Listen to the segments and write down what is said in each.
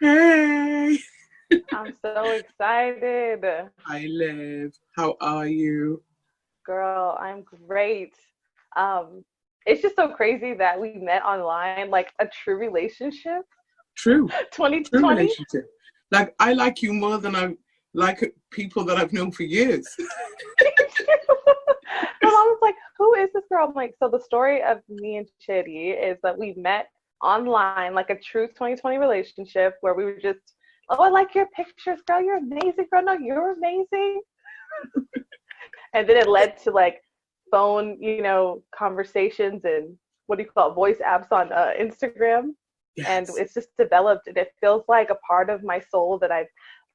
Hey, I'm so excited. hi Liv. How are you? Girl, I'm great. Um, it's just so crazy that we met online, like a true relationship. True, true 2020. relationship. Like I like you more than I like people that I've known for years. My mom was like, "Who is this girl?" I'm like, "So the story of me and Chidi is that we met online, like a true 2020 relationship, where we were just, oh, I like your pictures, girl. You're amazing, girl. No, you're amazing." And then it led to like phone, conversations and what do you call it, voice apps on Instagram. And Yes. it's just developed, and it feels like a part of my soul that I've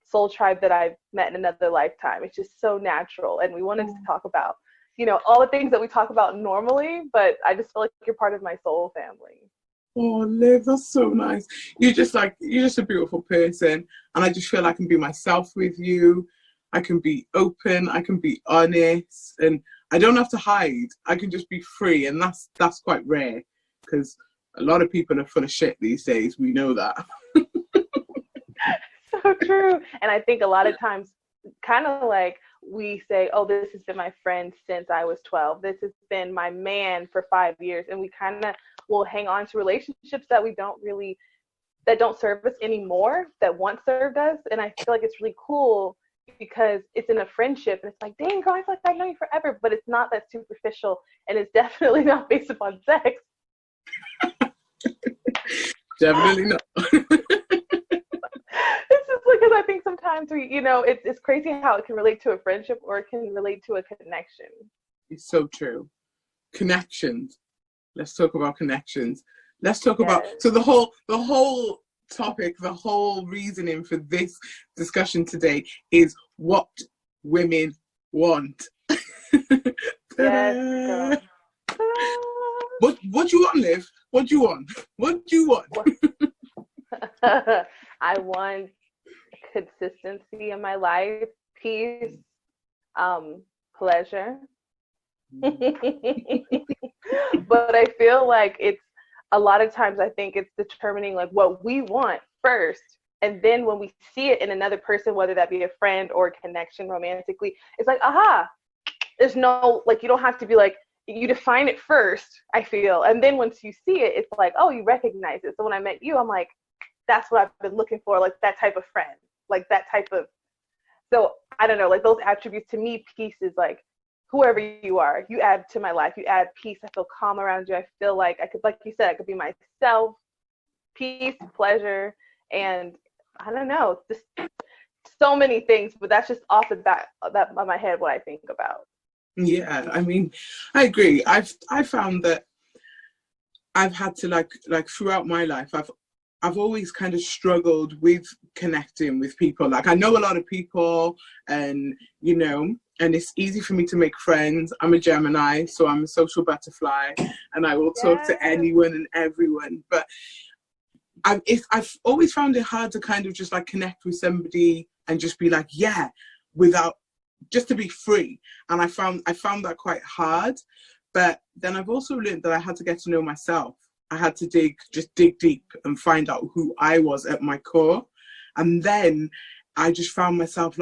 soul tribe that I've met in another lifetime. It's just so natural, and we wanted to talk about, all the things that we talk about normally. But I just feel like you're part of my soul family. Oh, Liv, that's so nice. You're just a beautiful person, and I just feel I can be myself with you. I can be open. I can be honest, and I don't have to hide. I can just be free, and that's quite rare because a lot of people are full of shit these days. We know that. So true. And I think a lot of times, kind of like we say, oh, this has been my friend since I was 12. This has been my man for 5 years. And we kind of will hang on to relationships that we don't really, that don't serve us anymore, that once served us. And I feel like it's really cool because it's in a friendship and it's like, dang, girl, I feel like I've known you forever. But it's not that superficial, and it's definitely not based upon sex. Definitely not. It's just because I think sometimes it's crazy how it can relate to a friendship or it can relate to a connection. It's so true. Connections. Let's talk about connections. Let's talk about Yes. so the whole topic, the whole reasoning for this discussion today is what women want. Yes, girl. What do you want, Liv? What do you want? What do you want? I want consistency in my life, peace, pleasure. But I feel like it's a lot of times I think it's determining like what we want first. And then when we see it in another person, whether that be a friend or a connection romantically, it's like, aha, there's no, like, you don't have to be like, you define it first, I feel. And then once you see it, it's like, oh, you recognize it. So when I met you, I'm like, that's what I've been looking for, like that type of friend, like that type of, so I don't know, like those attributes to me, peace is like whoever you are, you add to my life, you add peace. I feel calm around you. I feel like I could, like you said, I could be myself, peace, pleasure, and I don't know, just so many things, but that's just off the bat that of my head what I think about. Yeah, I mean, I agree. I found that I've had to like throughout my life, I've always kind of struggled with connecting with people. Like I know a lot of people, and and it's easy for me to make friends. I'm a Gemini, so I'm a social butterfly, and I will talk to Yes. anyone and everyone. But I've always found it hard to kind of just like connect with somebody and just be like, yeah, without just to be free. And I found that quite hard. But then I've also learned that I had to get to know myself. I had to just dig deep and find out who I was at my core. And then I found myself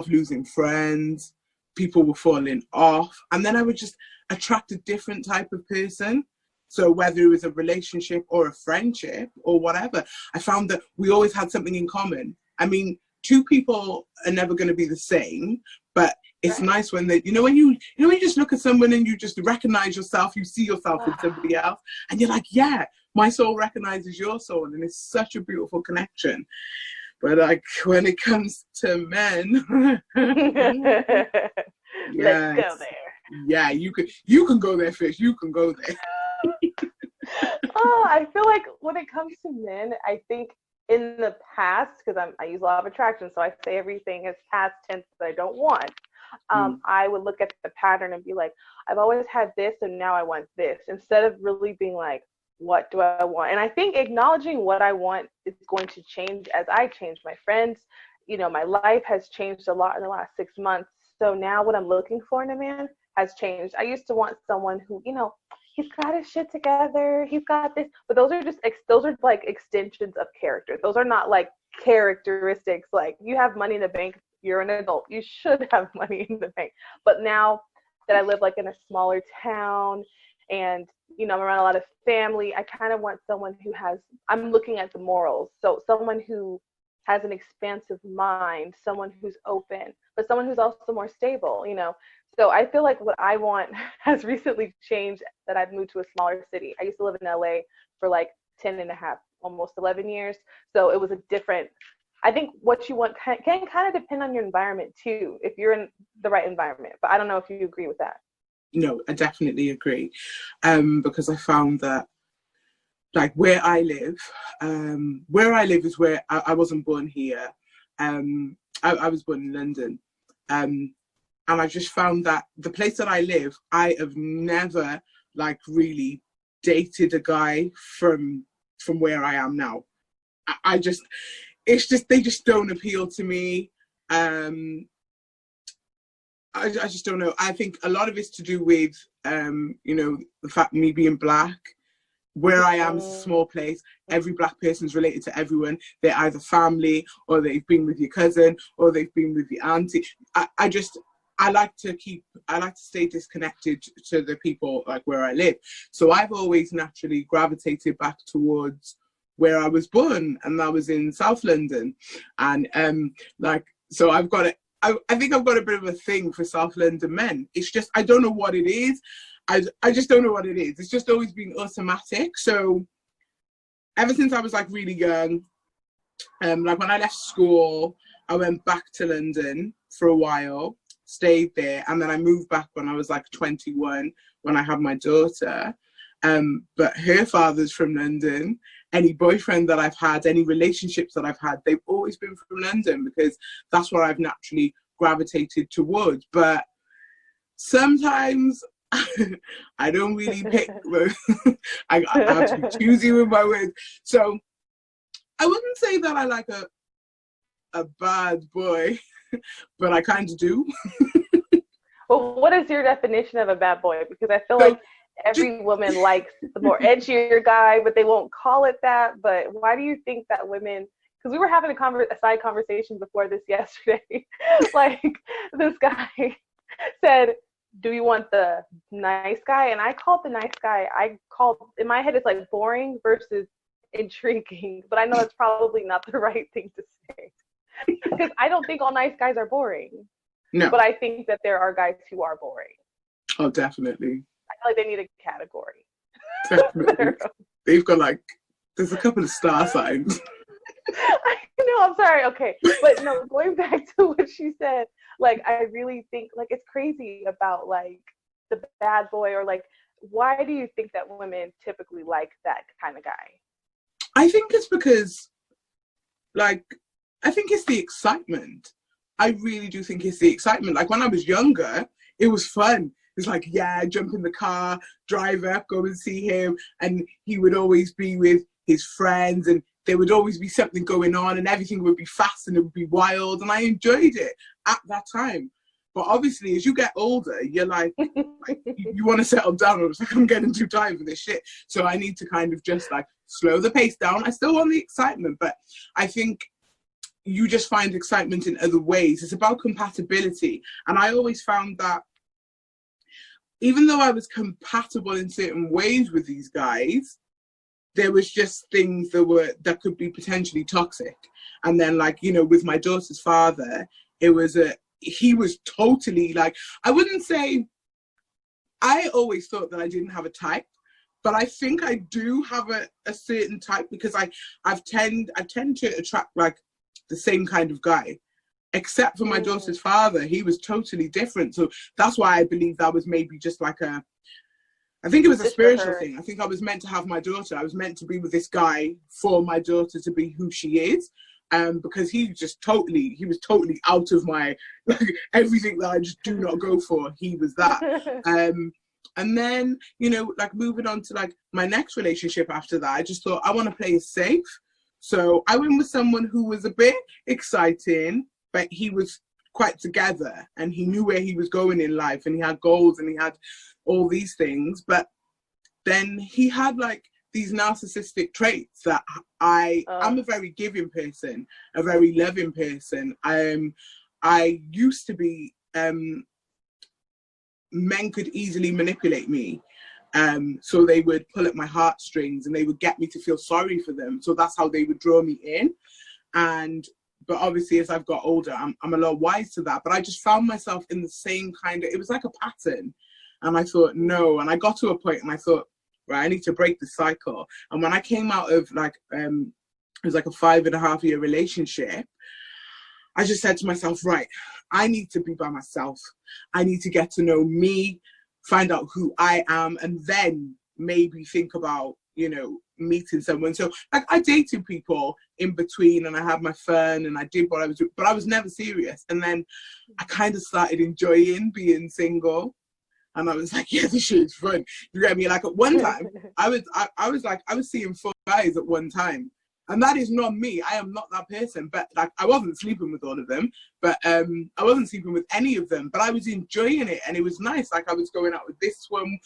losing friends. People were falling off. And then I would just attract a different type of person. So whether it was a relationship or a friendship or whatever, I found that we always had something in common. I mean, two people are never going to be the same, but it's Right. nice when when you just look at someone and you just recognize yourself, you see yourself in somebody else, and you're like, yeah, my soul recognizes your soul, and it's such a beautiful connection. But like when it comes to men, Let's yeah, go there. yeah, you can go there first. You can go there. Oh, I feel like when it comes to men, I think in the past, because I use a lot of attraction, so I say everything is past tense that I don't want. Mm. I would look at the pattern and be like, I've always had this, and now I want this, instead of really being like, what do I want? And I think acknowledging what I want is going to change as I change. My friends, my life has changed a lot in the last 6 months. So now what I'm looking for in a man has changed. I used to want someone who, he's got his shit together, he's got this. But those are just those are like extensions of character. Those are not like characteristics. Like, you have money in the bank, you're an adult, you should have money in the bank. But now that I live like in a smaller town, and I'm around a lot of family, I kind of want someone who I'm looking at the morals. So someone who has an expansive mind, someone who's open, but someone who's also more stable, So I feel like what I want has recently changed, that I've moved to a smaller city. I used to live in LA for like 10 and a half, almost 11 years. So it was a different, I think what you want can kind of depend on your environment too, if you're in the right environment. But I don't know if you agree with that. No, I definitely agree. Because I found that, like, where I live is where I wasn't born here. I was born in London. And I just found that the place that I live, I have never like really dated a guy from where I am now. They just don't appeal to me. I just don't know. I think a lot of it's to do with, the fact me being black. Where I am is a small place. Every black person's related to everyone. They're either family, or they've been with your cousin, or they've been with your auntie. I like to stay disconnected to the people like where I live. So I've always naturally gravitated back towards where I was born, and that was in South London. And so I think I've got a bit of a thing for South London men. It's just, I don't know what it is. I just don't know what it is. It's just always been automatic. So ever since I was like really young, like when I left school, I went back to London for a while, stayed there, and then I moved back when I was like 21, when I had my daughter. But her father's from London. Any boyfriend that I've had, any relationships that I've had, they've always been from London, because that's what I've naturally gravitated towards. But sometimes I don't really pick. I have to be choosy with my words. So I wouldn't say that I like a bad boy, but I kind of do. Well, what is your definition of a bad boy? Because I feel like every woman likes the more edgier guy, but they won't call it that. But why do you think that women, because we were having a side conversation before this yesterday, like this guy said, do you want the nice guy? And I called the nice guy, in my head, it's like boring versus intriguing, but I know it's probably not the right thing to say. Because I don't think all nice guys are boring. No. But I think that there are guys who are boring. Oh, definitely. I feel like they need a category. Definitely. They've got there's a couple of star signs. I know, I'm sorry. Okay. But no, going back to what she said, I really think, it's crazy about, the bad boy, or, why do you think that women typically like that kind of guy? I think it's because, I think it's the excitement. I really do think it's the excitement. When I was younger, it was fun. It's jump in the car, drive up, go and see him. And he would always be with his friends, and there would always be something going on, and everything would be fast and it would be wild. And I enjoyed it at that time. But obviously, as you get older, you're you want to settle down. I was I'm getting too tired for this shit. So I need to kind of just slow the pace down. I still want the excitement, but I think you just find excitement in other ways. It's about compatibility. And I always found that even though I was compatible in certain ways with these guys, there was just things that could be potentially toxic. And then with my daughter's father, he was totally I wouldn't say, I always thought that I didn't have a type, but I think I do have a certain type, because I tend to attract the same kind of guy, except for my daughter's father. He was totally different. So that's why I believe that was maybe just I think it was a spiritual thing. I think I was meant to have my daughter. I was meant to be with this guy for my daughter to be who she is. Because he was totally out of my, everything that I just do not go for. He was that. And then, moving on to my next relationship after that, I just thought I want to play it safe. So I went with someone who was a bit exciting, but he was quite together, and he knew where he was going in life, and he had goals, and he had all these things. But then he had like these narcissistic traits that I'm a very giving person, a very loving person. I used to be, men could easily manipulate me. So they would pull at my heartstrings and they would get me to feel sorry for them. So that's how they would draw me in. But obviously as I've got older, I'm a lot wise to that. But I just found myself in the same kind of, it was like a pattern. And I thought, no. And I got to a point and I thought, right, I need to break the cycle. And when I came out of like, it was like a 5.5 year relationship, I just said to myself, right, I need to be by myself. I need to get to know me, find out who I am, and then maybe think about, you know, meeting someone. So like I dated people in between and I had my fun and I did what I was doing, but I was never serious. And then I kind of started enjoying being single. And I was like, yeah, this shit is fun. You get me? Like at one time, I was seeing 4 guys at one time. And that is not me. I am not that person. But like, I wasn't sleeping with all of them. But I wasn't sleeping with any of them. But I was enjoying it, and it was nice. Like I was going out with this one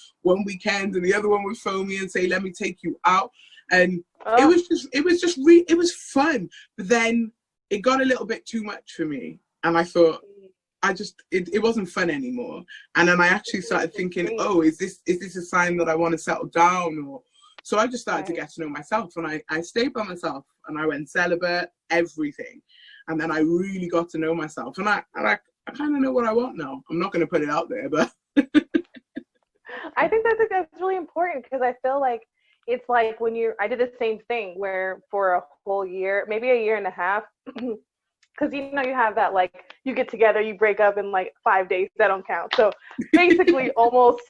weekend, and the other one would phone me and say, "Let me take you out." And it was fun. But then it got a little bit too much for me, and I thought, it wasn't fun anymore. And then I actually started thinking, oh, is this a sign that I want to settle down? Or so I just started to get to know myself, and I stayed by myself, and I went celibate, everything. And then I really got to know myself, and I kind of know what I want now. I'm not going to put it out there, but I think that's really important, because I feel like it's like when I did the same thing where for a whole year, maybe a year and a half, because you know you have that, like, you get together, you break up in like 5 days, that don't count. So basically almost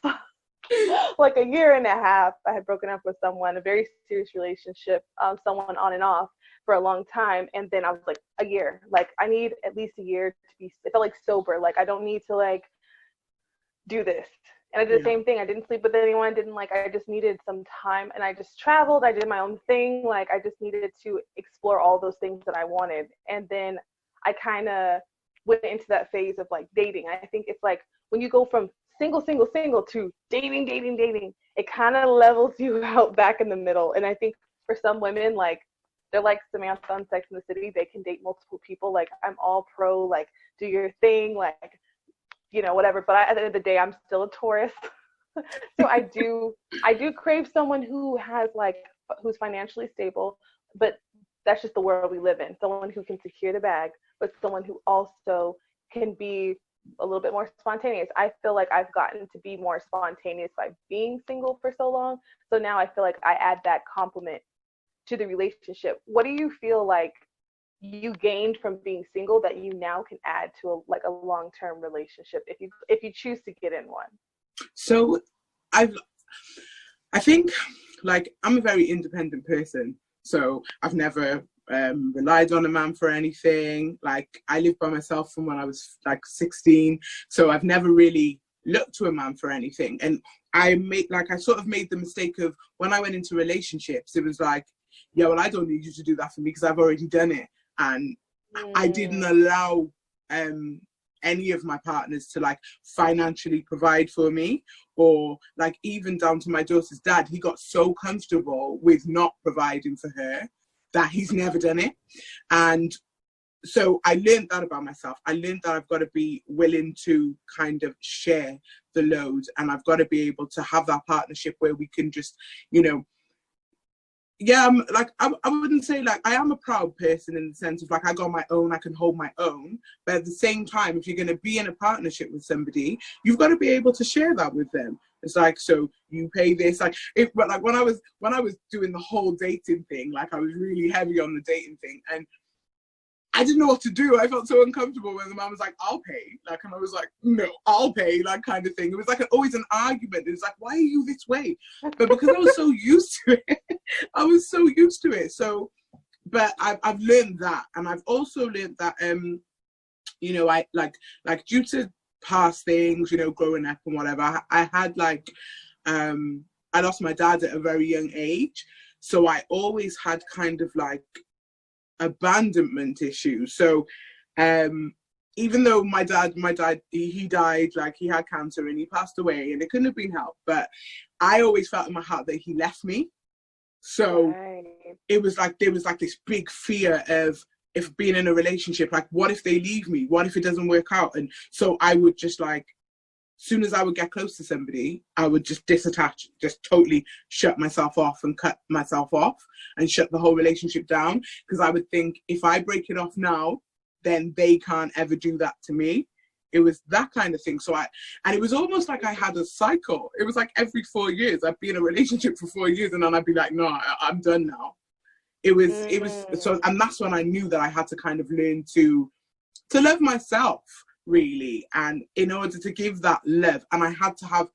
like a year and a half, I had broken up with someone, a very serious relationship, someone on and off for a long time. And then I was like, a year, like I need at least a year to be, it felt like sober. Like I don't need to like do this. And I did the same thing. I didn't sleep with anyone. I just needed some time, and I just traveled. I did my own thing. Like I just needed to explore all those things that I wanted. And then I kind of went into that phase of like dating. I think it's like when you go from single to dating, it kind of levels you out back in the middle. And I think for some women, like they're like Samantha on Sex and the City, they can date multiple people. Like I'm all pro, like do your thing, like, you know, whatever. But at the end of the day, I'm still a Taurus. So I do crave someone who's financially stable, but that's just the world we live in. Someone who can secure the bag, but someone who also can be a little bit more spontaneous. I feel like I've gotten to be more spontaneous by being single for so long. So now I feel like I add that compliment to the relationship. What do you feel like you gained from being single that you now can add to a long-term relationship if you choose to get in one? So I think like I'm a very independent person. So I've never relied on a man for anything. Like I lived by myself from when I was like 16. So I've never really looked to a man for anything. And I sort of made the mistake of when I went into relationships, it was like, yeah, well, I don't need you to do that for me because I've already done it. And I didn't allow any of my partners to like financially provide for me, or like even down to my daughter's dad. He got so comfortable with not providing for her that he's never done it. And so I learned that about myself. I learned that I've got to be willing to kind of share the load, and I've got to be able to have that partnership where we can just, you know, yeah, I wouldn't say like I am a proud person in the sense of like I got my own, I can hold my own. But at the same time, if you're going to be in a partnership with somebody, you've got to be able to share that with them. It's like, so you pay this, but like when I was doing the whole dating thing, like I was really heavy on the dating thing, and I didn't know what to do. I felt so uncomfortable when the man was like, I'll pay. Like, and I was like, no, I'll pay, like kind of thing. It was like always an argument. It was like, why are you this way? But because I was so used to it, So, but I've learned that. And I've also learned that, you know, I like due to past things, you know, growing up and whatever, I had like, I lost my dad at a very young age. So I always had kind of like abandonment issues. So even though my dad he died, like he had cancer and he passed away and it couldn't have been helped, but I always felt in my heart that he left me. So Right. it was like, there was like this big fear of, if being in a relationship, like, what if they leave me? What if it doesn't work out? And so I would just like, soon as I would get close to somebody, I would just disattach, just totally shut myself off and cut myself off and shut the whole relationship down. Because I would think, if I break it off now, then they can't ever do that to me. It was that kind of thing. And it was almost like I had a cycle. It was like every 4 years, I'd be in a relationship for 4 years and then I'd be like, no, I'm done now. It was so, and that's when I knew that I had to kind of learn to love myself, really. And in order to give that love, and I had to have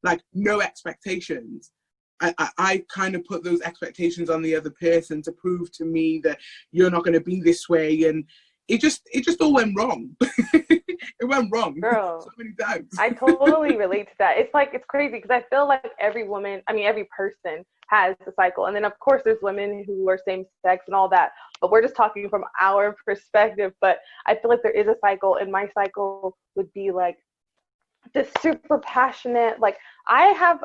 like no expectations. I kind of put those expectations on the other person to prove to me that you're not going to be this way. And it just all went wrong. It went wrong. Girl, so many times. I totally relate to that. It's like, it's crazy because I feel like every person has the cycle. And then of course there's women who are same sex and all that, but we're just talking from our perspective. But I feel like there is a cycle, and my cycle would be like just super passionate. Like, I have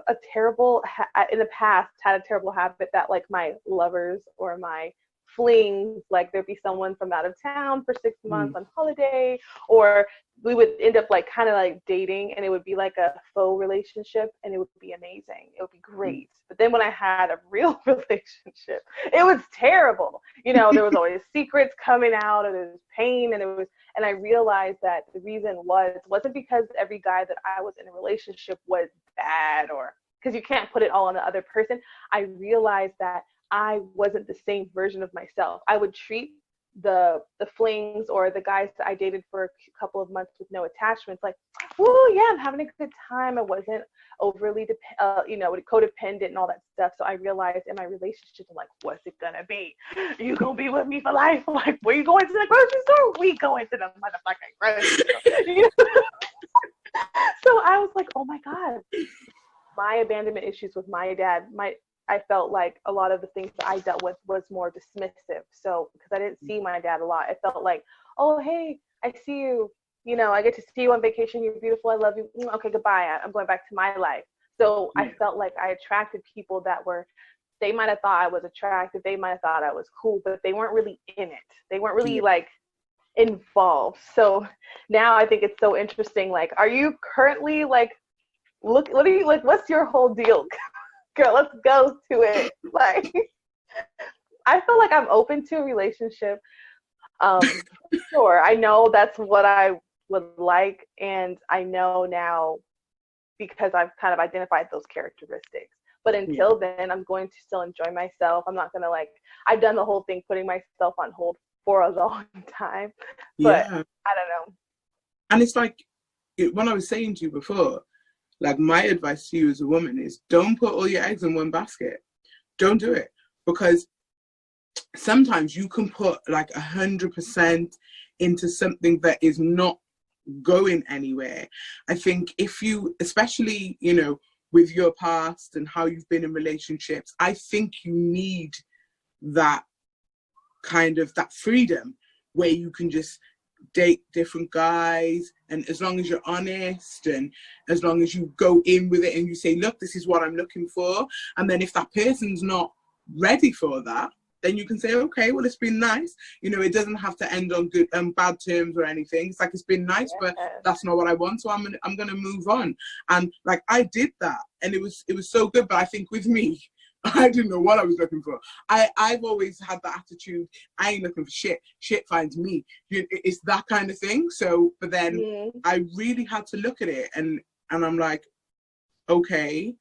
in the past had a terrible habit that like my lovers or my flings, like there'd be someone from out of town for 6 months on holiday, or we would end up like kind of like dating, and it would be like a faux relationship, and it would be amazing. It would be great. But then when I had a real relationship, it was terrible. You know, there was always secrets coming out, and there was pain, and I realized that the reason wasn't because every guy that I was in a relationship was bad, or because you can't put it all on the other person. I realized that I wasn't the same version of myself. I would treat the flings or the guys that I dated for a couple of months with no attachments like, oh yeah, I'm having a good time. I wasn't overly codependent and all that stuff. So I realized in my relationship, I'm like, what's it gonna be? You gonna be with me for life? I'm like, where you going to the grocery store? We going to the motherfucking grocery store. So I was like, oh my God, my abandonment issues with my dad, I felt like a lot of the things that I dealt with was more dismissive. So because I didn't see my dad a lot, I felt like, oh, hey, I see you. You know, I get to see you on vacation. You're beautiful. I love you. Okay, goodbye. I'm going back to my life. So I felt like I attracted people that they might have thought I was attractive. They might have thought I was cool, but they weren't really in it. They weren't really like involved. So now I think it's so interesting. Like, are you currently like, what are you like, what's your whole deal? Girl, let's go to it. Like, I feel like I'm open to a relationship. Sure, I know that's what I would like, and I know now because I've kind of identified those characteristics. But until then, I'm going to still enjoy myself. I'm not gonna I've done the whole thing putting myself on hold for a long time, but I don't know. And it's like when I was saying to you before, like, my advice to you as a woman is, don't put all your eggs in one basket. Don't do it, because sometimes you can put like 100% into something that is not going anywhere. I think if you, especially, you know, with your past and how you've been in relationships, I think you need that kind of that freedom where you can just date different guys, and as long as you're honest and as long as you go in with it and you say, look, this is what I'm looking for, and then if that person's not ready for that, then you can say, okay, well, it's been nice, you know, it doesn't have to end on good and bad terms or anything. It's like, it's been nice, but that's not what I want, so I'm gonna move on. And like, I did that, and it was so good. But I think with me, I didn't know what I was looking for. I've always had that attitude. I ain't looking for shit. Shit finds me. It's that kind of thing. So, but then I really had to look at it, and I'm like, okay,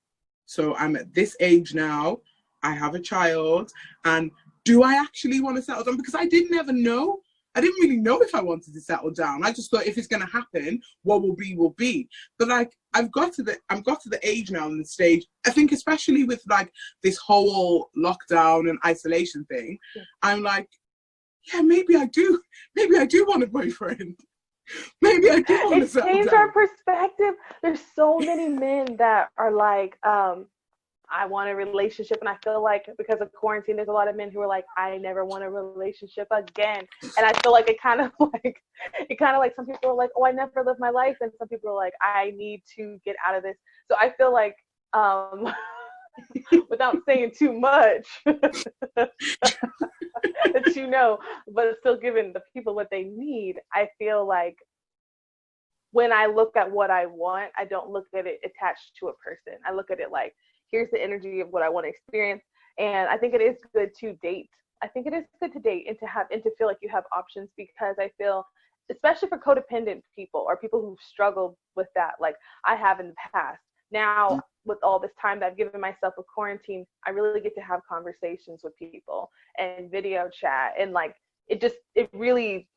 so I'm at this age now. I have a child, and do I actually want to settle down? Because I didn't ever know. I didn't really know if I wanted to settle down. I just thought, if it's going to happen, what will be, will be. But like, I've got to the age now and the stage, I think, especially with like this whole lockdown and isolation thing, I'm like, yeah, maybe I do want a boyfriend. Maybe I do want to settle down. It changed our perspective. There's so many men that are like, I want a relationship, and I feel like because of quarantine, there's a lot of men who are like, I never want a relationship again. And I feel like it kind of like some people are like, oh, I never lived my life, and some people are like, I need to get out of this. So I feel like without saying too much, that you know, but still giving the people what they need. I feel like when I look at what I want, I don't look at it attached to a person. I look at it like, here's the energy of what I want to experience. And I think it is good to date. I think it is good to date and to have and to feel like you have options, because I feel, especially for codependent people or people who've struggled with that, like I have in the past. Now, with all this time that I've given myself with quarantine, I really get to have conversations with people and video chat, and like it really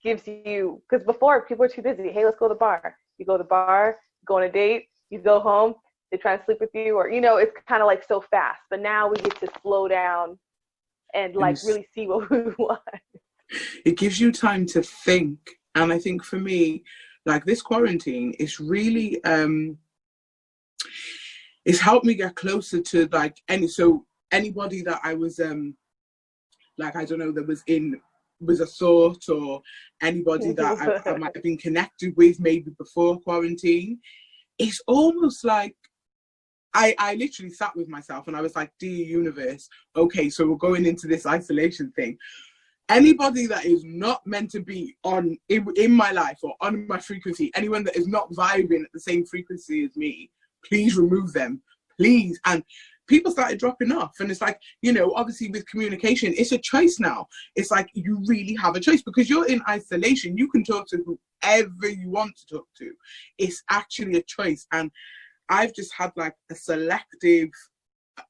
gives you, because before people were too busy. Hey, let's go to the bar. You go to the bar, go on a date, you go home, they try to sleep with you, or it's kind of like so fast. But now we get to slow down and like really see what we want. It gives you time to think. And I think for me, like this quarantine is really it's helped me get closer to like anybody that I was like, I don't know, that was a thought, or anybody that I might have been connected with maybe before quarantine. It's almost like I literally sat with myself and I was like, dear universe, okay, so we're going into this isolation thing. Anybody that is not meant to be in my life or on my frequency, anyone that is not vibing at the same frequency as me, please remove them, please. And people started dropping off. And it's like, obviously with communication, it's a choice now. It's like you really have a choice, because you're in isolation. You can talk to whoever you want to talk to. It's actually a choice. And I've just had like a selective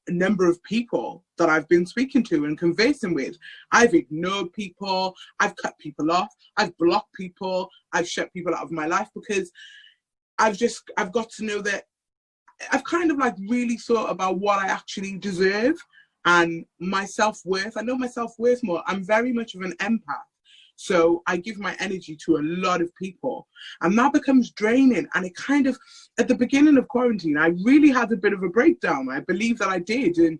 number of people that I've been speaking to and conversing with. I've ignored people, I've cut people off, I've blocked people, I've shut people out of my life, because I've got to know that I've kind of like really thought about what I actually deserve and my self-worth. I know my self-worth more. I'm very much of an empath. So I give my energy to a lot of people, and that becomes draining. And it kind of, at the beginning of quarantine, I really had a bit of a breakdown. I believe that I did. And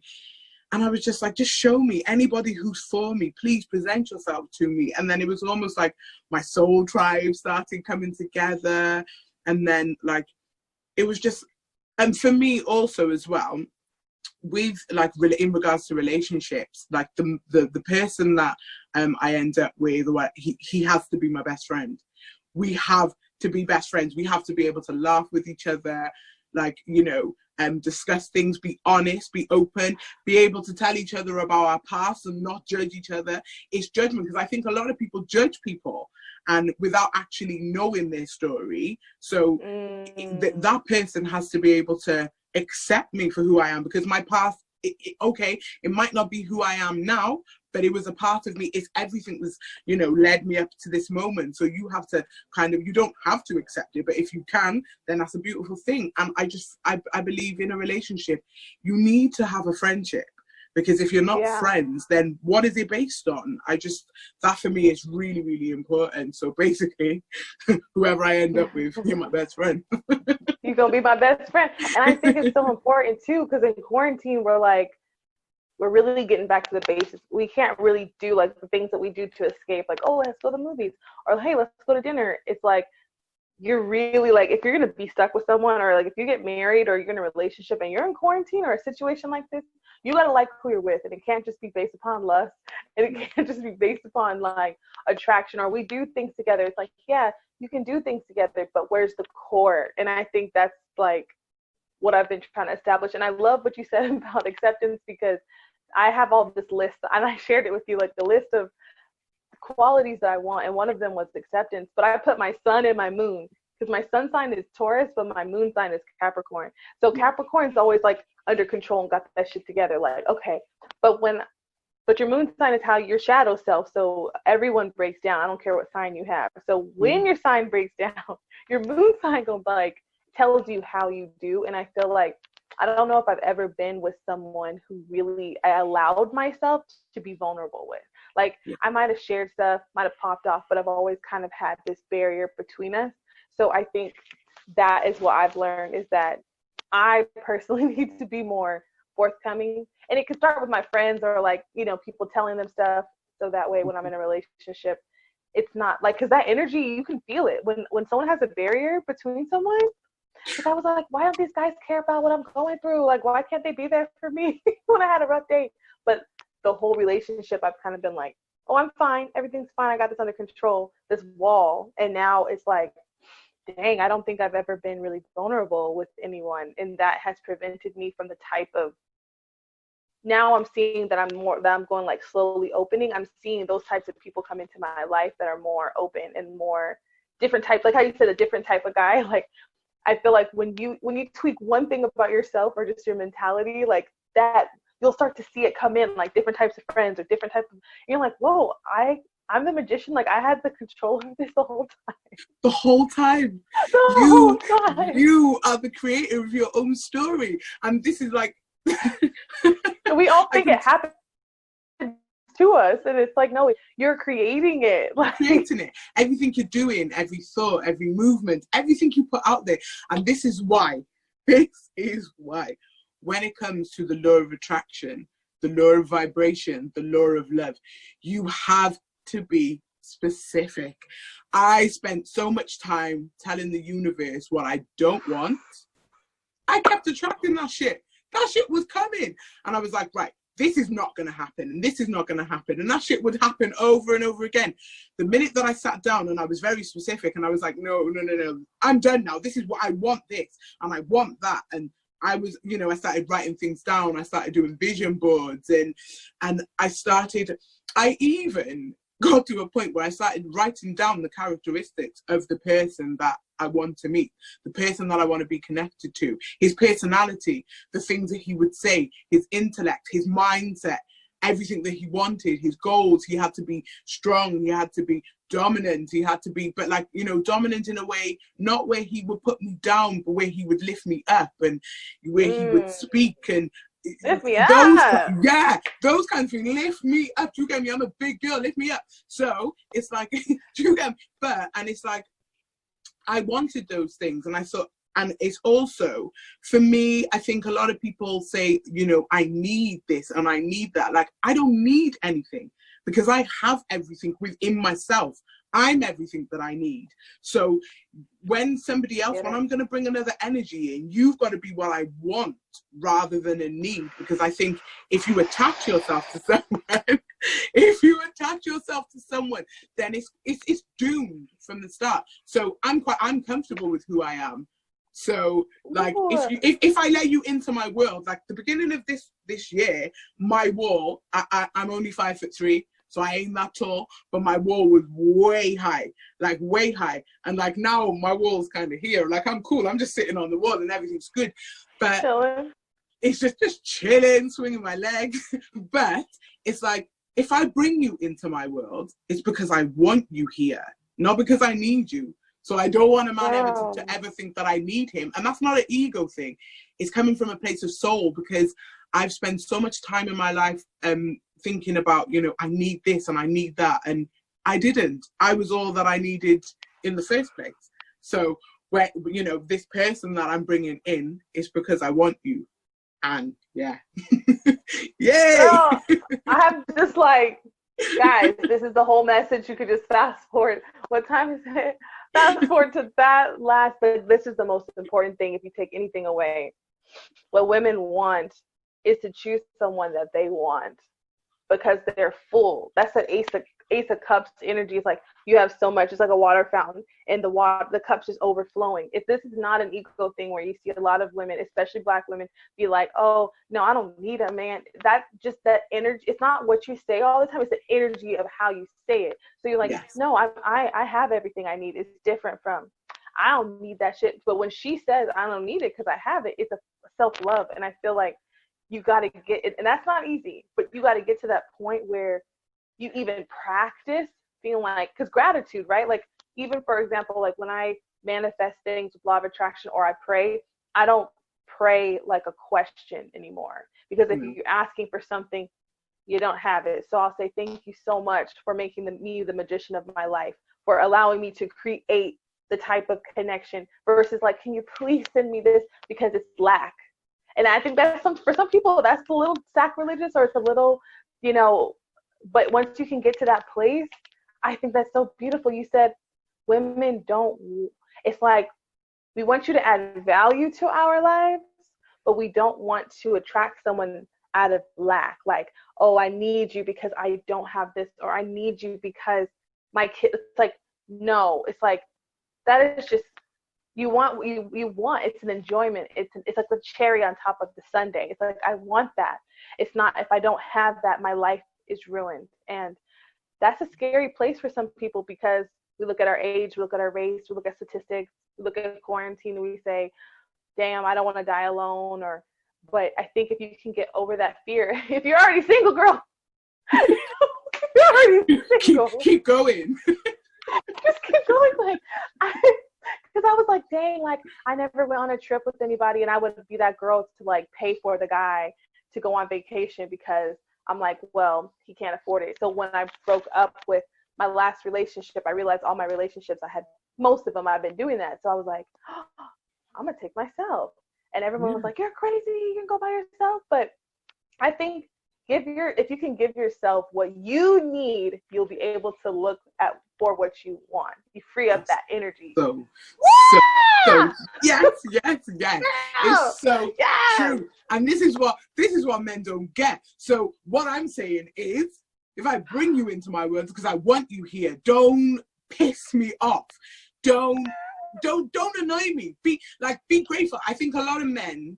I was just like, just show me anybody who's for me. Please present yourself to me. And then it was almost like my soul tribe started coming together. And then like, it was just, and for me also as well, with like in regards to relationships, like the person that I end up with, he has to be my best friend. We have to be best friends. We have to be able to laugh with each other, like, discuss things, be honest, be open, be able to tell each other about our past and not judge each other. It's judgment, because I think a lot of people judge people and without actually knowing their story. So that person has to be able to accept me for who I am, because my past, it might not be who I am now, but it was a part of me. It's everything that's, led me up to this moment. So you have to you don't have to accept it, but if you can, then that's a beautiful thing. And I believe in a relationship, you need to have a friendship, because if you're not friends, then what is it based on? That for me is really, really important. So basically, whoever I end up with, you're my best friend. You're going to be my best friend. And I think it's so important too, because in quarantine, we're really getting back to the basics. We can't really do like the things that we do to escape, like, oh, let's go to the movies, or hey, let's go to dinner. It's like, you're really like, if you're going to be stuck with someone, or like if you get married or you're in a relationship and you're in quarantine or a situation like this, you got to like who you're with. And it can't just be based upon lust, and it can't just be based upon like attraction, or we do things together. It's like, yeah, you can do things together, but where's the core? And I think that's like what I've been trying to establish. And I love what you said about acceptance, because I have all this list, and I shared it with you, like the list of qualities that I want, and one of them was acceptance. But I put my sun and my moon, because my sun sign is Taurus, but my moon sign is Capricorn. So Capricorn's always like under control and got that shit together, like, okay. But your moon sign is how your shadow self, so everyone breaks down. I don't care what sign you have. So when your sign breaks down, your moon sign goes like tells you how you do. And I feel like, I don't know if I've ever been with someone who really I allowed myself to be vulnerable with. Like, I might have shared stuff, might have popped off, but I've always kind of had this barrier between us. So I think that is what I've learned, is that I personally need to be more forthcoming. And it can start with my friends, or like, people telling them stuff. So that way when I'm in a relationship, it's not like, because that energy, you can feel it. When someone has a barrier between someone, Because I was like, why don't these guys care about what I'm going through? Like, why can't they be there for me when I had a rough day? But the whole relationship, I've kind of been like, oh, I'm fine. Everything's fine. I got this under control, this wall. And now it's like, dang, I don't think I've ever been really vulnerable with anyone. And that has prevented me from the type of, now I'm seeing that I'm going like slowly opening. I'm seeing those types of people come into my life that are more open and more different type, like how you said, a different type of guy. Like, I feel like when you tweak one thing about yourself or just your mentality, like that, you'll start to see it come in, like different types of friends or different types of, and you're like, whoa, I'm the magician. Like, I had the control of this the whole time. The whole time. The whole time. You are the creator of your own story. And this is like... We all think it happened to us, and it's like, no, you're creating it. Like, creating it. Everything you're doing, every thought, every movement, everything you put out there. And this is why, when it comes to the law of attraction, the law of vibration, the law of love, you have to be specific. I spent so much time telling the universe what I don't want. I kept attracting that shit. That shit was coming. And I was like, right, this is not going to happen. And this is not going to happen. And that shit would happen over and over again. The minute that I sat down and I was very specific and I was like, no, I'm done now. This is what I want, this. And I want that. And I was, I started writing things down. I started doing vision boards and I even got to a point where I started writing down the characteristics of the person that I want to meet, the person that I want to be connected to, his personality, the things that he would say, his intellect, his mindset, everything that he wanted, his goals. He had to be strong. He had to be dominant. He had to be, but like, dominant in a way, not where he would put me down, but where he would lift me up and where he would speak and lift me up. Those kind of things. Lift me up. You get me? I'm a big girl. Lift me up. So it's like, you get me? And it's like, I wanted those things, and I thought, and it's also, for me, I think a lot of people say, I need this and I need that. Like, I don't need anything because I have everything within myself. I'm everything that I need. So when somebody else, when I'm going to bring another energy in, you've got to be what I want rather than a need. Because I think if you attach yourself to someone, then it's doomed from the start. So I'm comfortable with who I am. So like, if I let you into my world, like the beginning of this year, my wall, I'm only 5'3". So I ain't that tall, but my wall was way high. And like now my wall's kind of here. Like, I'm cool. I'm just sitting on the wall and everything's good. But it's just chilling, swinging my legs. But it's like, if I bring you into my world, it's because I want you here, not because I need you. So I don't want a man to ever think that I need him. And that's not an ego thing. It's coming from a place of soul, because I've spent so much time in my life thinking about, I need this and I need that. And I didn't. I was all that I needed in the first place. So, this person that I'm bringing in is because I want you. And yeah. Yay! Girl, I have just like, guys, this is the whole message. You could just fast forward. What time is it? Fast forward to that last, but this is the most important thing if you take anything away. What women want is to choose someone that they want because they're full. That's an Ace of Cups energy. It's like you have so much. It's like a water fountain, and the cup's just overflowing. If this is not an ego thing where you see a lot of women, especially Black women, be like, oh, no, I don't need a man. That energy, it's not what you say all the time. It's the energy of how you say it. So you're like, yes. No, I have everything I need. It's different from, I don't need that shit. But when she says, I don't need it because I have it, it's a self-love. And I feel like you got to get it. And that's not easy, but you got to get to that point where you even practice feeling like, because gratitude, right? Like, even for example, like when I manifest things with law of attraction or I pray, I don't pray like a question anymore, because if you're asking for something, you don't have it. So I'll say, thank you so much for making me the magician of my life, for allowing me to create the type of connection, versus like, can you please send me this, because it's lack. And I think that's for some people, that's a little sacrilegious, or it's a little, but once you can get to that place, I think that's so beautiful. You said women don't, it's like we want you to add value to our lives, but we don't want to attract someone out of lack. Like, oh, I need you because I don't have this, or I need you because my kid. It's like, no, it's like, that is just, you want what you want. It's an enjoyment. It's like the cherry on top of the sundae. It's like, I want that. It's not, if I don't have that, my life is ruined. And that's a scary place for some people, because we look at our age, we look at our race, we look at statistics, we look at quarantine, and we say, damn, I don't want to die alone. But I think if you can get over that fear, if you're already single, girl, if you're already single, keep going. Just keep going. Like, because I was like, dang, like, I never went on a trip with anybody, and I would be that girl to like pay for the guy to go on vacation, because I'm like, well, he can't afford it. So when I broke up with my last relationship, I realized all my relationships, most of them, I've been doing that. So I was like, oh, I'm going to take myself. And everyone was like, you're crazy, you can go by yourself. But I think if you can give yourself what you need, you'll be able to look for what you want. You free up that energy. So yes. It's so true. And this is what men don't get. So what I'm saying is, if I bring you into my world because I want you here, don't piss me off. Don't annoy me. Be grateful. I think a lot of men,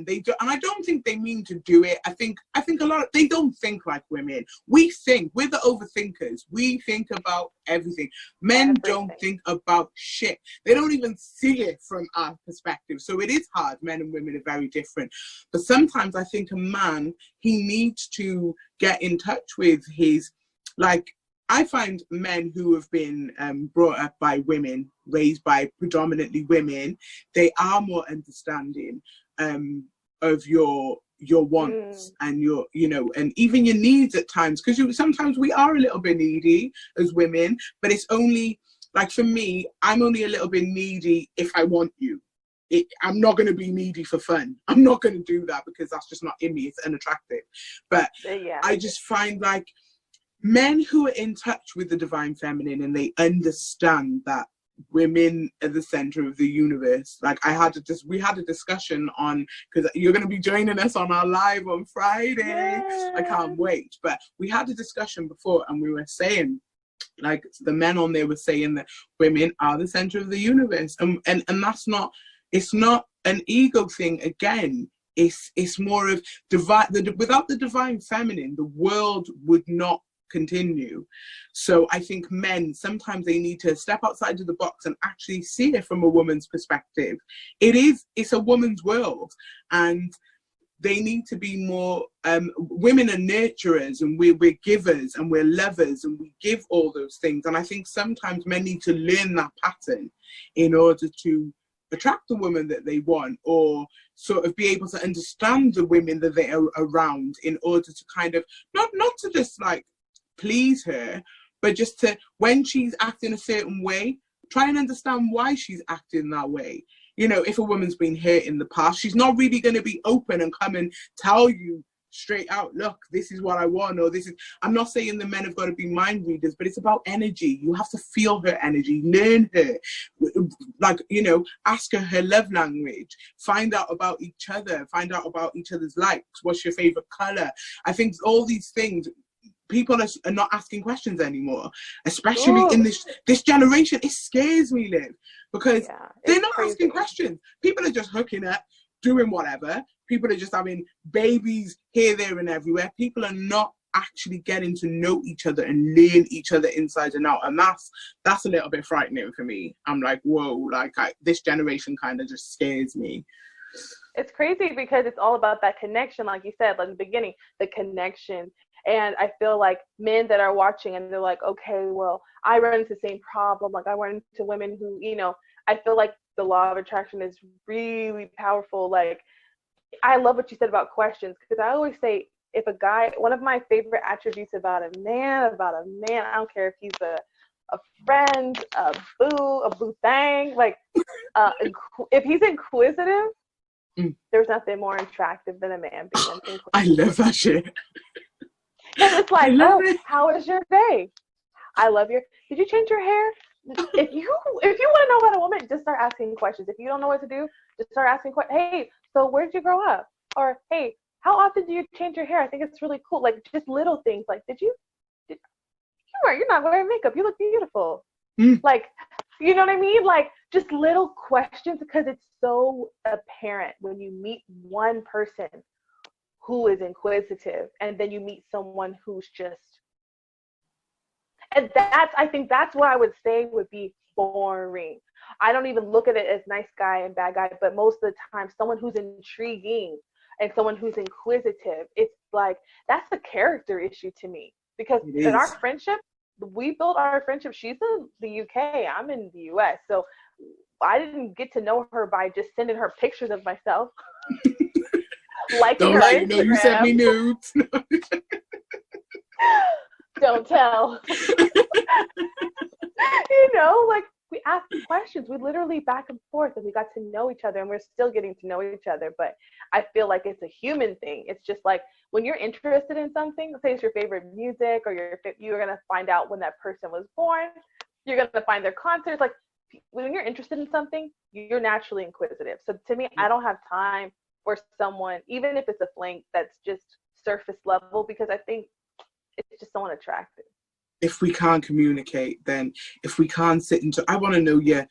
they do, and I don't think they mean to do it. I think they don't think like women. We're the overthinkers. We think about everything. Men don't think about shit. They don't even see it from our perspective. So it is hard. Men and women are very different. But sometimes I think a man, he needs to get in touch with his, like, I find men who have been brought up by women, raised by predominantly women, they are more understanding of your wants and your, and even your needs at times. Because sometimes we are a little bit needy as women, but it's only, like, for me, I'm only a little bit needy if I want you. I'm not going to be needy for fun. I'm not going to do that because that's just not in me. It's unattractive. But I just find, like, men who are in touch with the divine feminine and they understand that women are the center of the universe. Like, we had a discussion on, because you're going to be joining us on our live on Friday. Yay. I can't wait. But we had a discussion before, and we were saying, like, the men on there were saying that women are the center of the universe, and that's not, it's not an ego thing. Again, it's more of without the divine feminine, the world would not continue. So I think men, sometimes they need to step outside of the box and actually see it from a woman's perspective. It's a woman's world, and they need to be more, women are nurturers, and we're givers, and we're lovers, and we give all those things. And I think sometimes men need to learn that pattern in order to attract the woman that they want, or sort of be able to understand the women that they are around, in order to kind of not to just like please her, but just to, when she's acting a certain way, try and understand why she's acting that way. If a woman's been hurt in the past, she's not really going to be open and come and tell you straight out, look, this is what I want, or this is, I'm not saying the men have got to be mind readers, but it's about energy. You have to feel her energy, learn her, like, ask her love language, find out about each other, find out about each other's likes, what's your favorite color. I think all these things, people are not asking questions anymore, especially in this generation. It scares me, Liv, because they're not asking questions. People are just hooking up, doing whatever. People are just having babies here, there, and everywhere. People are not actually getting to know each other and learn each other inside and out. And that's a little bit frightening for me. I'm like, whoa, like this generation kind of just scares me. It's crazy because it's all about that connection, like you said, like in the beginning, the connection. And I feel like men that are watching and they're like, okay, well, I run into the same problem. Like, I run into women who, I feel like the law of attraction is really powerful. Like, I love what you said about questions, because I always say, if a guy, one of my favorite attributes about a man, I don't care if he's a friend, a boo thing, like, if he's inquisitive, there's nothing more attractive than a man being inquisitive. I love that shit. And it's like, how was your day? I love did you change your hair? if you want to know about a woman, just start asking questions. If you don't know what to do, just start asking questions. Hey, so where did you grow up? Or hey, how often do you change your hair? I think it's really cool. Like just little things. Like you're not wearing makeup. You look beautiful. Like, you know what I mean? Like just little questions, because it's so apparent when you meet one person who is inquisitive and then you meet someone who's just, and I think that's what I would say would be boring. I don't even look at it as nice guy and bad guy, but most of the time, someone who's intriguing and someone who's inquisitive, it's like, that's a character issue to me. Because in our friendship, we built our friendship. She's in the UK, I'm in the US. So I didn't get to know her by just sending her pictures of myself. Liking her Instagram. No, you sent me nudes. Don't tell. You know, like we asked questions. We literally back and forth, and we got to know each other, and we're still getting to know each other. But I feel like it's a human thing. It's just like when you're interested in something, say it's your favorite music, or you're gonna find out when that person was born. You're gonna find their concerts. Like when you're interested in something, you're naturally inquisitive. So to me, I don't have time for someone, even if it's a fling, that's just surface level, because I think it's just so unattractive. If we can't communicate, then if we can't sit and talk, I want to know your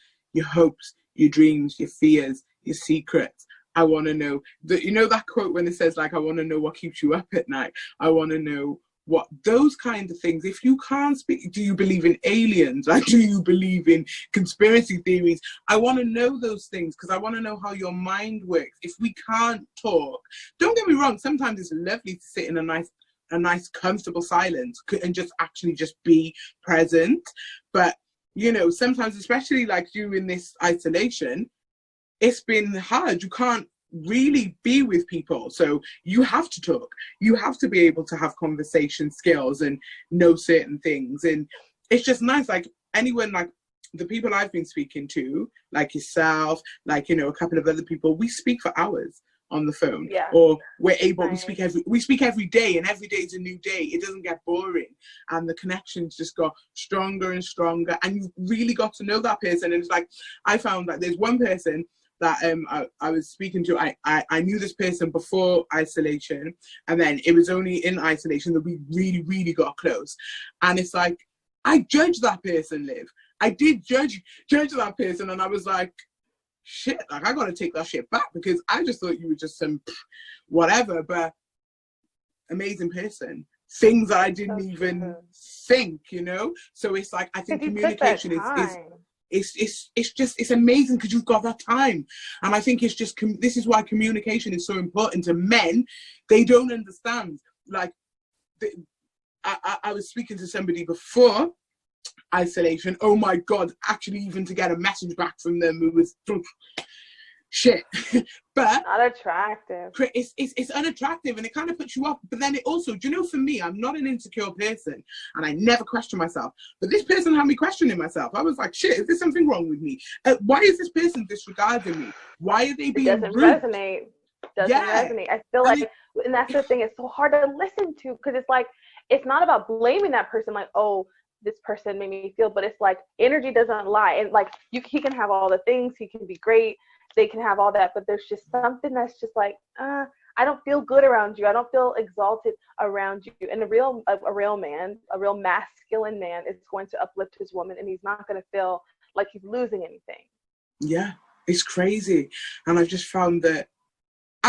hopes, your dreams, your fears, your secrets. I want to know that quote when it says like, I want to know what keeps you up at night. I want to know what those kind of things. If you can't speak, do you believe in aliens? Like, do you believe in conspiracy theories? I want to know those things because I want to know how your mind works. If we can't talk, don't get me wrong, sometimes it's lovely to sit in a nice comfortable silence and just be present. But sometimes, especially like you in this isolation, it's been hard. You can't really be with people, so you have to talk. You have to be able to have conversation skills and know certain things. And it's just nice, like anyone, like the people I've been speaking to, like yourself, like a couple of other people, we speak for hours on the phone, or we're able we speak every day, and every day is a new day. It doesn't get boring, and the connections just got stronger and stronger, and you really got to know that person. And it's like, I found that there's one person that I was speaking to. I knew this person before isolation, and then it was only in isolation that we really, really got close. And it's like, I judged that person, Liv. I did judge that person, and I was like, shit, like I gotta take that shit back, because I just thought you were just some whatever, but amazing person. Things that I didn't even think, So it's like, I think communication it's amazing because you've got that time. And I think it's just, this is why communication is so important to men. They don't understand. Like, I was speaking to somebody before isolation. Oh my God, actually even to get a message back from them, it was shit. But not attractive. It's unattractive, and it kind of puts you off. But then it also, for me, I'm not an insecure person, and I never question myself. But this person had me questioning myself. I was like, shit, is there something wrong with me? Why is this person disregarding me? Why are they being rude? Resonate. Doesn't resonate. I feel like, and that's the thing. It's so hard to listen to, because it's like, it's not about blaming that person. Like, oh, this person made me feel, but it's like energy doesn't lie. And like, he can have all the things, he can be great, they can have all that, but there's just something that's just like, I don't feel good around you. I don't feel exalted around you. And a real man, a real masculine man is going to uplift his woman, and he's not going to feel like he's losing anything. Yeah, it's crazy. And I've just found that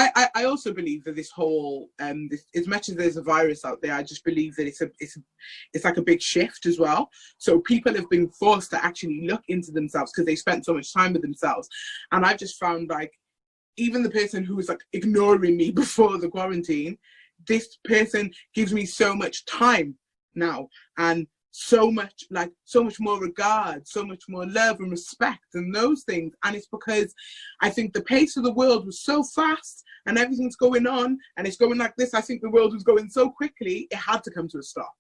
I also believe that this whole, as much as there's a virus out there, I just believe that it's like a big shift as well. So people have been forced to actually look into themselves because they spent so much time with themselves. And I've just found, like, even the person who was like ignoring me before the quarantine, this person gives me so much time now, and so much more regard, so much more love and respect and those things. And it's because I think the pace of the world was so fast and everything's going on and it's going like this. I think the world was going so quickly, it had to come to a stop.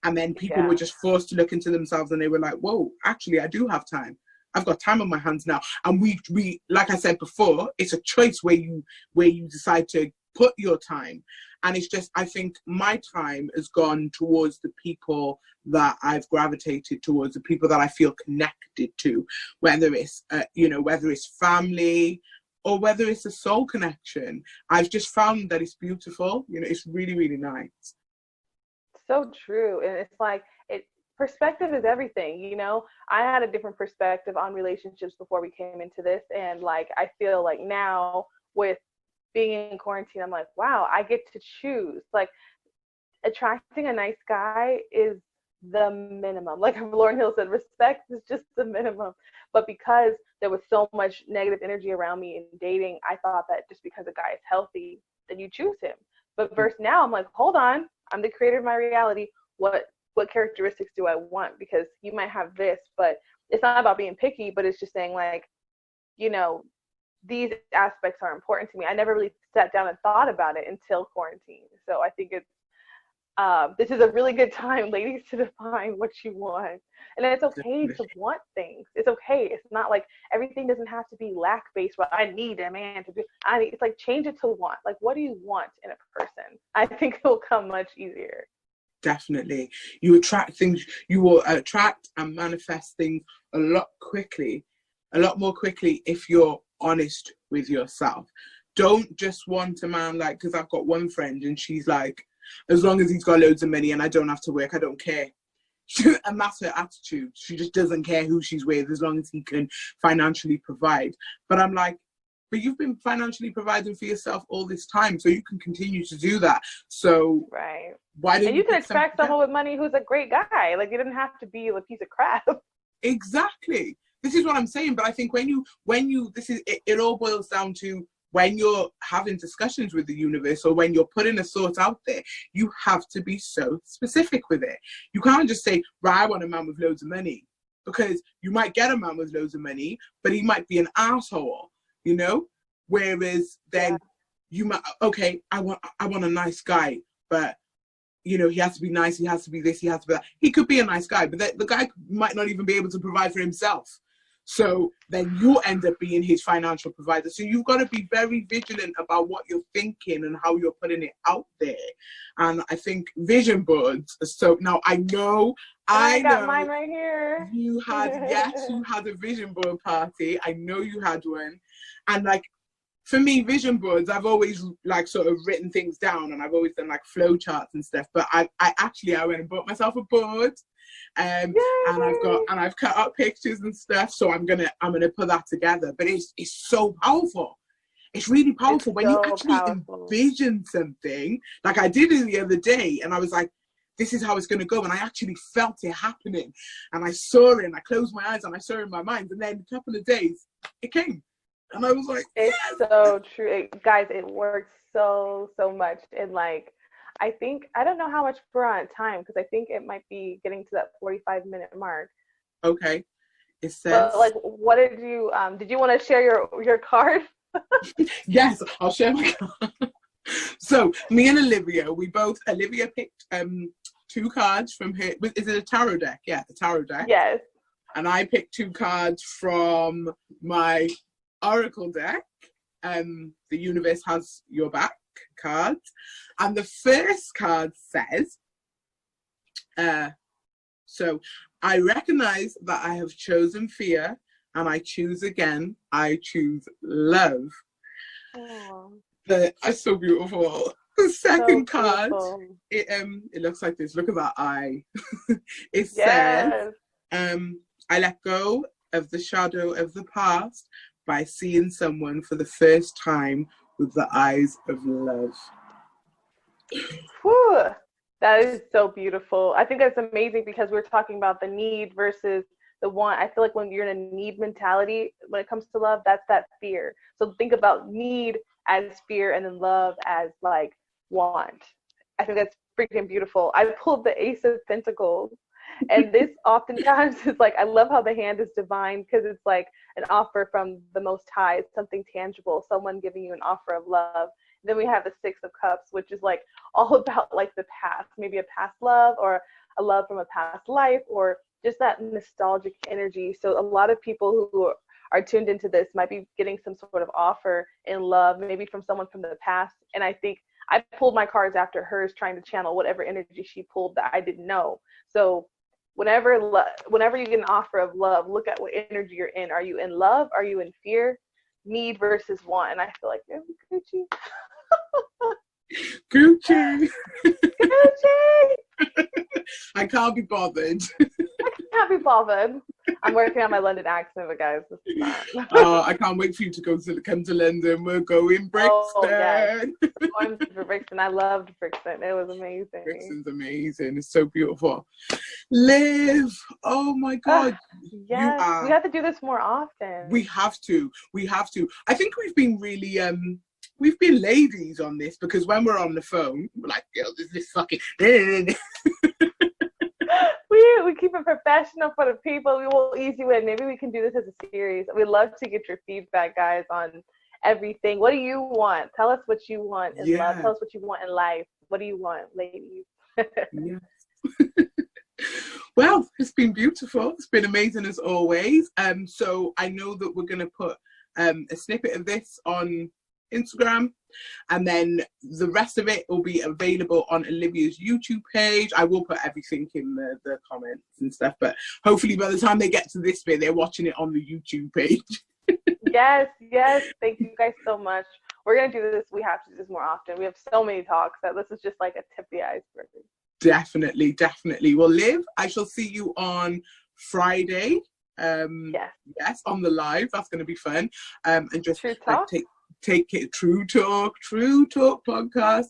And then people were just forced to look into themselves, and they were like, whoa, actually I do have time. I've got time on my hands now. And we like I said before, it's a choice where you decide to put your time. And it's just, I think my time has gone towards the people that I've gravitated towards, the people that I feel connected to, whether it's, whether it's family or whether it's a soul connection. I've just found that it's beautiful. It's really, really nice. So true. And it's like, perspective is everything. I had a different perspective on relationships before we came into this. And like, I feel like now with being in quarantine, I'm like, wow, I get to choose. Like, attracting a nice guy is the minimum. Like Lauryn Hill said, respect is just the minimum. But because there was so much negative energy around me in dating, I thought that just because a guy is healthy, then you choose him. But versus now, I'm like, hold on, I'm the creator of my reality. What characteristics do I want? Because you might have this, but it's not about being picky, but it's just saying like, these aspects are important to me. I never really sat down and thought about it until quarantine. So I think it's this is a really good time, ladies, to define what you want. And it's okay to want things. It's okay. It's not like everything doesn't have to be lack based. Well, I need a man to do. It's like change it to want. Like, what do you want in a person? I think it will come much easier. Definitely. You attract things. You will attract and manifest things a lot more quickly if you're honest with yourself. Don't just want a man like, because I've got one friend and she's like, as long as he's got loads of money and I don't have to work, I don't care. And that's her attitude. She just doesn't care who she's with as long as he can financially provide. But I'm like, but you've been financially providing for yourself all this time, so you can continue to do that. So right. Why don't you can attract someone with money who's a great guy? Like, you didn't have to be a piece of crap. Exactly. This is what I'm saying. But I think it all boils down to when you're having discussions with the universe or when you're putting a thought out there, you have to be so specific with it. You can't just say, right, I want a man with loads of money, because you might get a man with loads of money, but he might be an asshole, whereas then you might, okay, I want a nice guy, but he has to be nice, he has to be this, he has to be that. He could be a nice guy, but the guy might not even be able to provide for himself. So then you end up being his financial provider. So you've got to be very vigilant about what you're thinking and how you're putting it out there. And I think vision boards. So now I know mine right here. You had a vision board party. I know you had one. And like, for me, vision boards, I've always like sort of written things down and I've always done like flow charts and stuff. But I went and bought myself a board. And I've cut out pictures and stuff, so I'm gonna put that together. But it's so powerful. It's really powerful when you actually envision something. Like I did it the other day, and I was like, "This is how it's gonna go," and I actually felt it happening, and I saw it, and I closed my eyes, and I saw it in my mind, and then a couple of days, it came, and I was like, "It's so true, guys. It works so much." And like, I don't know how much we're on time, because I think it might be getting to that 45-minute mark. Okay. It says. But like, what did you want to share your card? Yes, I'll share my card. So me and Olivia picked 2 cards from her. Is it a tarot deck? Yeah, a tarot deck. Yes. And I picked 2 cards from my oracle deck. The universe has your back cards. And the first card says, so I recognize that I have chosen fear and I choose again. I choose love. It's so beautiful. The second card, it looks like this. Look at that eye. It says, I let go of the shadow of the past by seeing someone for the first time with the eyes of love. Whew. That is so beautiful. I think that's amazing, because we're talking about the need versus the want. I feel like when you're in a need mentality, when it comes to love, that's that fear. So think about need as fear and then love as like want. I think that's freaking beautiful. I pulled the Ace of Pentacles, and this oftentimes is like, I love how the hand is divine, because it's like an offer from the Most High. It's something tangible, someone giving you an offer of love. Then we have the 6 of Cups, which is like all about like the past, maybe a past love or a love from a past life, or just that nostalgic energy. So a lot of people who are tuned into this might be getting some sort of offer in love, maybe from someone from the past. And I think I pulled my cards after hers, trying to channel whatever energy she pulled that I didn't know. So whenever you get an offer of love, look at what energy you're in. Are you in love? Are you in fear? Need versus want. And I feel like, Gucci. Gucci. Gucci. I can't be bothered. I can't be bothered. I'm working on my London accent, but guys, this is not. I can't wait for you to come to London. We're going Brixton. Oh, yes. Going to Brixton. I loved Brixton. It was amazing. Brixton's amazing. It's so beautiful. Liv, oh my God. Yes, we have to do this more often. We have to. I think we've been really we've been ladies on this, because when we're on the phone, we're like, girl, this fucking we keep it professional for the people. We will ease you in. Maybe we can do this as a series. We'd love to get your feedback, guys, on everything. What do you want? Tell us what you want in love. Tell us what you want in life. What do you want, ladies? Yes. Well, it's been beautiful. It's been amazing as always. So I know that we're going to put a snippet of this on Instagram, and then the rest of it will be available on Olivia's YouTube page. I will put everything in the comments and stuff, but hopefully by the time they get to this bit, they're watching it on the YouTube page. Yes. Thank you guys so much. We're going to do this. We have to do this more often. We have so many talks that this is just like a tip of the iceberg. Definitely. Well, Liv, I shall see you on Friday. Yes, on the live. That's going to be fun. And just True Talk. Take it, True Talk podcast.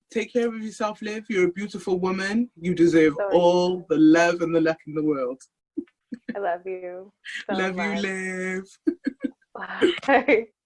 Take care of yourself, Liv. You're a beautiful woman. You deserve all the love and the luck in the world. I love you so love much. you, Liv. Bye.